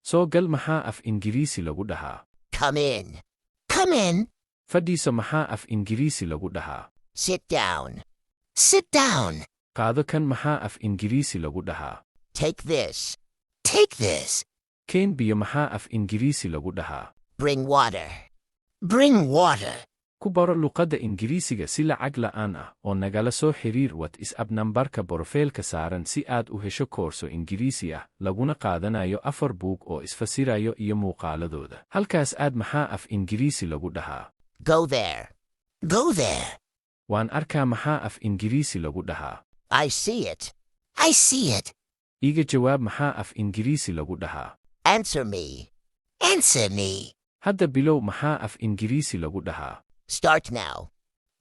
Soo gal maxaa af Ingiriisi lagu dhahaa? Come in. Come in. Fadhiiso maxaa af Ingiriisi lagu dhahaa? Sit down. Sit down. Qaado kan maxaa af Ingiriisi lagu dhahaa? Take this. Take this. Keen biyo maxaa af Ingiriisi lagu dhahaa? Bring water. Bring water. Ku baro luqadda Ingiriisiga si lacag la'aan ah oo nagala soo xiriir WhatsApp nambarka borofiilka saaran si aad u hesho koorso Ingiriisi ah laguna qaadanayo 4 buug oo isfasirayo iyo muuqaaladooda. Halkaas aad maxaa af Ingiriisi lagu dhahaa? Go there. Go there. Waan arkaa maxaa af Ingiriisi lagu dhahaa? I see it. I see it. Iga jawaab maxaa af Ingiriisi lagu dhahaa? Answer me. Answer me. Hadda bilow maxaa af Ingiriisi lagu dhahaa? Start now.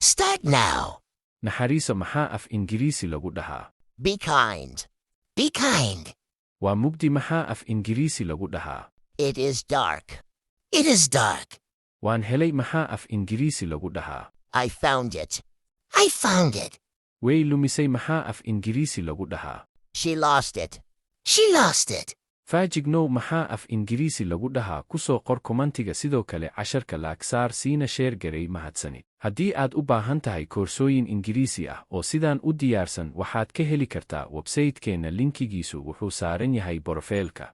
Start now. Naxariiso maxaa af Ingiriisi lagu dhahaa? Be kind. Be kind. Waa mugdi maxaa af Ingiriisi lagu dhahaa? It is dark. It is dark. Waan helay maxaa af Ingiriisi lagu dhahaa? I found it. I found it. Way lumisay maxaa af Ingiriisi lagu dhahaa? She lost it. She lost it. Faajignow maxaa af Ingiriisi lagu dhahaa ku soo qor komantiga sidoo kale casharka laagsaar siina sheer garay mahadsanid. Haddii aad u baahan tahay koorsooyin Ingiriisi ah oo sidaan u diyaarsan waxaad ka heli kartaa websaytekeenna linkigiisu wuxuu saaran yahay borofiilka.